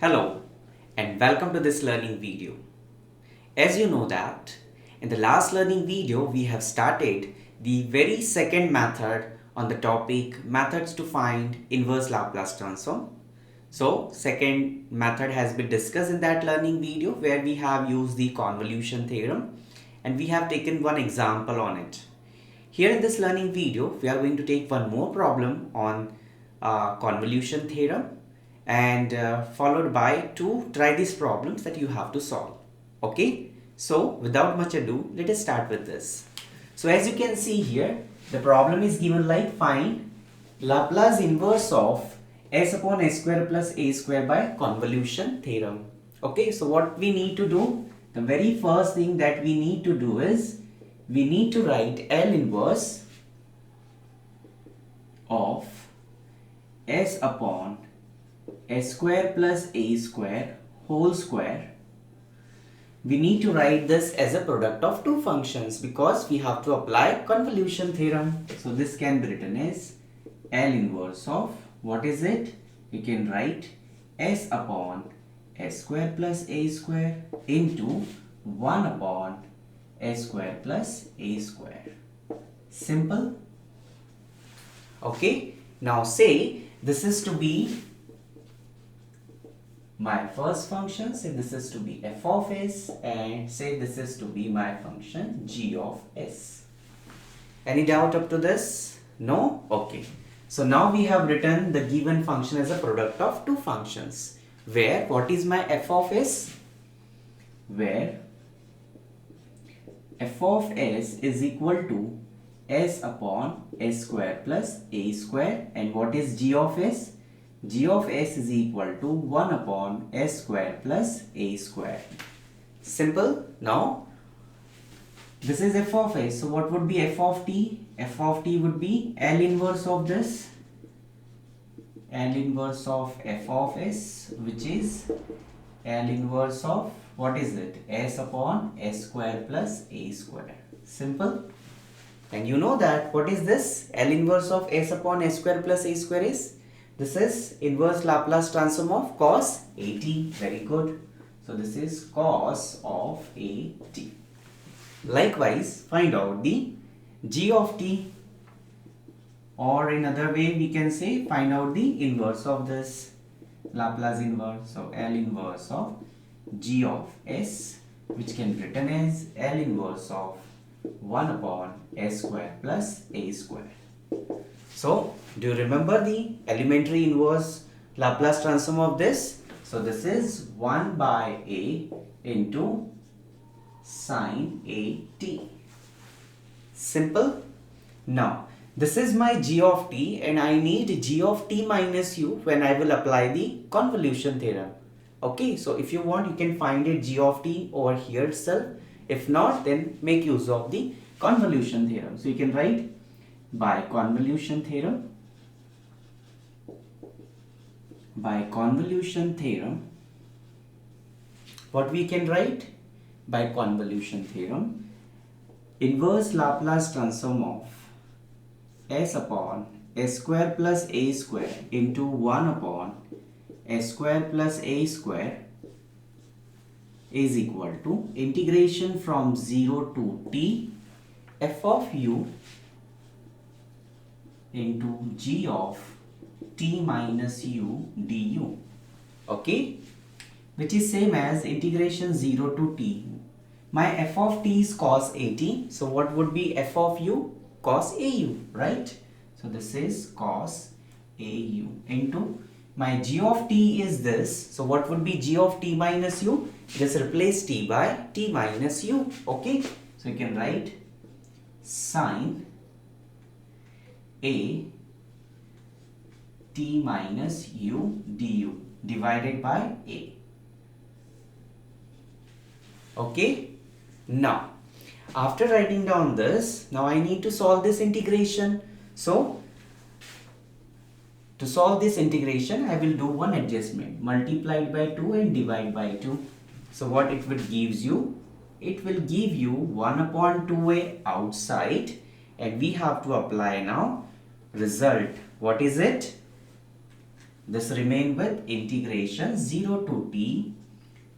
Hello and welcome to this learning video. As you know that in the last learning video we have started the very second method on the topic methods to find inverse Laplace transform. So second method has been discussed in that learning video where we have used the convolution theorem and we have taken one example on it. Here in this learning video we are going to take one more problem on convolution theorem and followed by two try these problems that you have to solve. Okay, so without much ado, let us start with this. So as you can see here, the problem is given like find Laplace inverse of s upon s square plus a square by convolution theorem. Okay, so what we need to do, the very first thing that we need to do is we need to write L inverse of s upon s square plus a square whole square. We need to write this as a product of two functions because we have to apply convolution theorem. So this can be written as L inverse of, what is it? We can write s upon s square plus a square into 1 upon s square plus a square. Simple. Okay, now say this is to be my first function, say this is to be f of s, and say this is to be my function g of s. Any doubt up to this? No? Okay. So now we have written the given function as a product of two functions. Where what is my f of s? Where f of s is equal to s upon s square plus a square, and what is g of s? G of s is equal to 1 upon s square plus a square. Simple. Now this is f of s. So what would be f of t? F of t would be L inverse of this. L inverse of f of s, which is L inverse of, what is it? S upon s square plus a square. Simple. And you know that what is this? L inverse of s upon s square plus a square is? This is inverse Laplace transform of cos at. Very good. So this is cos of at. Likewise, find out the g of t, or in other way we can say find out the inverse of this Laplace inverse. So L inverse of g of s, which can be written as L inverse of 1 upon s square plus a square. So, do you remember the elementary inverse Laplace transform of this? So, this is 1 by a into sine a t. Simple. Now, this is my g of t and I need g of t minus u when I will apply the convolution theorem. Okay, so if you want, you can find it g of t over here itself. If not, then make use of the convolution theorem. So, you can write by convolution theorem, what we can write by convolution theorem, inverse Laplace transform of s upon s square plus a square into 1 upon s square plus a square is equal to integration from 0 to t f of u into g of t minus u du. Okay, which is same as integration 0 to t. My f of t is cos at, so what would be f of u? Cos au, right? So this is cos au into my g of t is this, so what would be g of t minus u? Just replace t by t minus u. Okay, so you can write sine a t minus u du divided by a. Okay, now after writing down this, now I need to solve this integration. So to solve this integration, I will do one adjustment, multiplied by 2 and divide by 2. So what it will gives you? It will give you 1 upon 2a outside, and we have to apply now result. What is it? this remain with integration 0 to t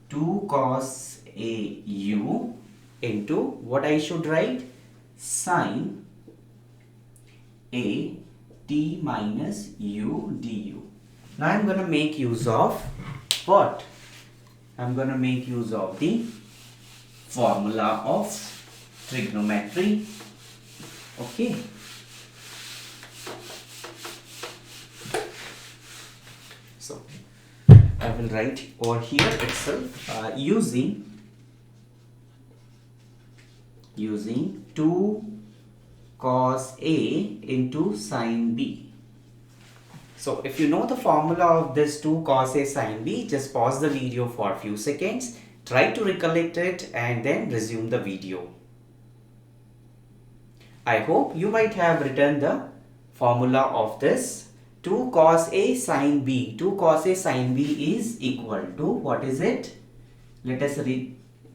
2 cos a u into what I should write, sine a t minus u du. Now I'm going to make use of what? I'm going to make use of the formula of trigonometry. Okay. So I will write over here itself using 2 cos A into sin B. So if you know the formula of this 2 cos A sin B, just pause the video for a few seconds, try to recollect it and then resume the video. I hope you might have written the formula of this 2 cos A sin B. 2 cos A sin B is equal to, what is it? Let us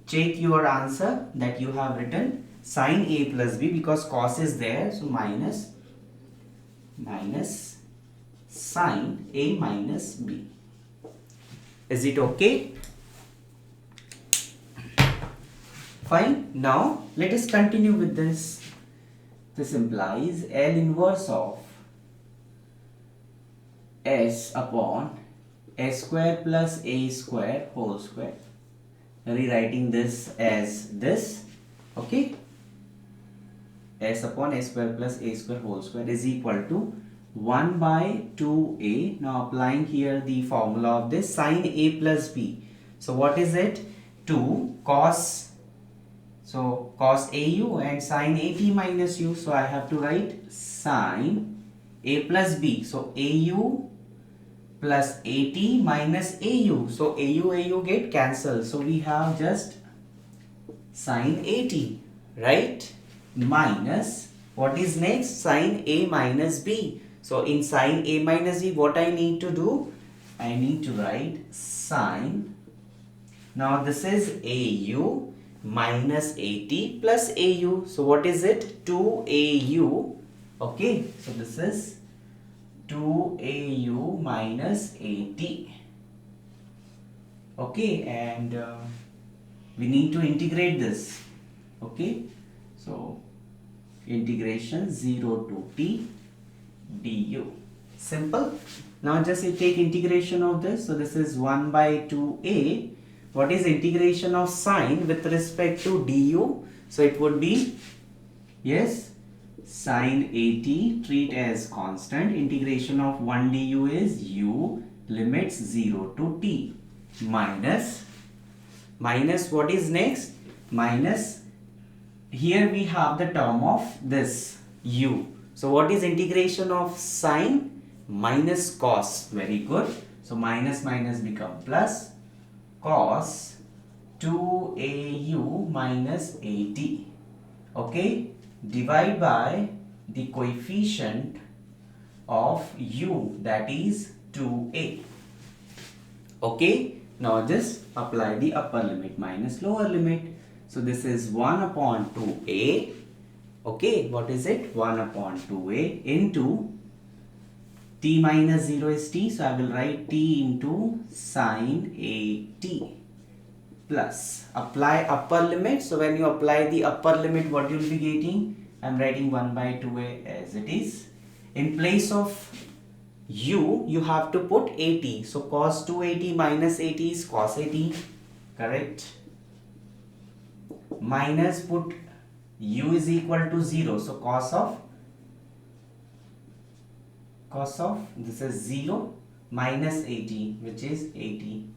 check your answer that you have written sin A plus B, because cos is there, so minus sin A minus B. Is it okay? Fine. Now let us continue with this. This implies L inverse of S upon S square plus A square whole square. Rewriting this as this, okay? S upon S square plus A square whole square is equal to 1 by 2A. Now applying here the formula of this sin A plus B. So what is it? 2 cos, so cos AU and sin AT minus U. So I have to write sin A plus B. So AU plus AT minus AU. So AU get cancelled. So we have just sin AT, right? Minus, what is next? Sin A minus B. So in sin A minus B, what I need to do? I need to write sin. Now this is AU minus AT plus AU. So what is it? 2AU. Okay. So this is 2AU minus AT. Okay. And we need to integrate this. Okay. So integration 0 to t du. Simple. Now just take integration of this. So this is 1 by 2a. What is integration of sine with respect to du? So it would be, yes, sine at, treat as constant. Integration of 1 du is u, limits 0 to t, minus what is next? Minus, here we have the term of this u. So what is integration of sine? Minus cos. Very good. So minus become plus cos 2au minus at. Okay. Divide by the coefficient of u, that is 2a. Okay. Now just apply the upper limit minus lower limit. So this is 1 upon 2a. Okay, what is it? 1 upon 2a into t minus 0 is t. So I will write t into sine at plus. Apply upper limit. So when you apply the upper limit, what you will be getting? I am writing 1 by 2a as it is. In place of u, you have to put at. So cos 2at minus at is cos at. Correct? Minus, put u is equal to 0. So cos of this is 0 minus 80, which is 80.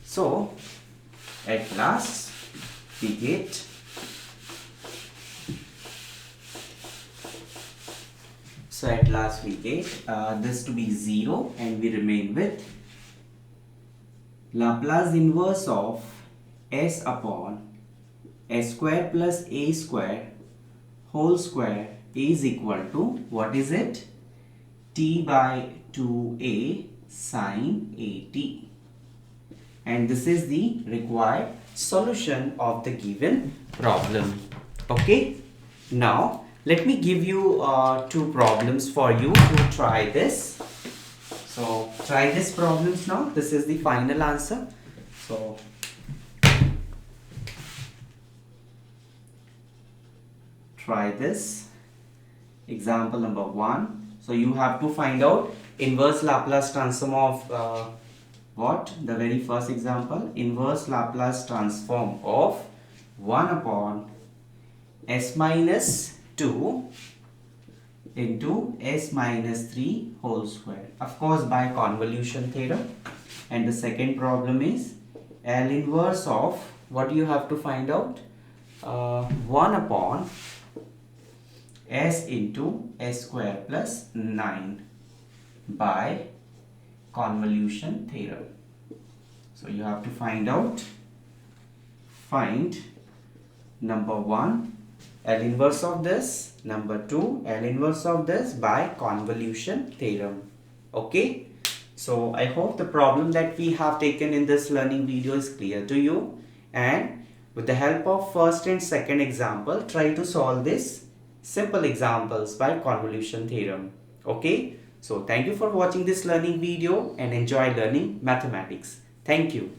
So at last we get this to be 0, and we remain with Laplace inverse of s upon s square plus a square whole square is equal to, what is it? T by 2a sine at. And this is the required solution of the given problem. Okay. Now Let me give you two problems for you to try this. So try these problems now. This is the final answer. So try this. Example number 1. So you have to find out inverse Laplace transform of what? The very first example, inverse Laplace transform of 1 upon s minus 2 into s minus 3 whole square. Of course, by convolution theorem. And the second problem is L inverse of, what do you have to find out? 1 upon s into s square plus 9 by convolution theorem. So you have to find number 1 L inverse of this, number 2 L inverse of this by convolution theorem. Okay, so I hope the problem that we have taken in this learning video is clear to you, and with the help of first and second example, try to solve this simple examples by convolution theorem. Okay, so thank you for watching this learning video and enjoy learning mathematics. Thank you.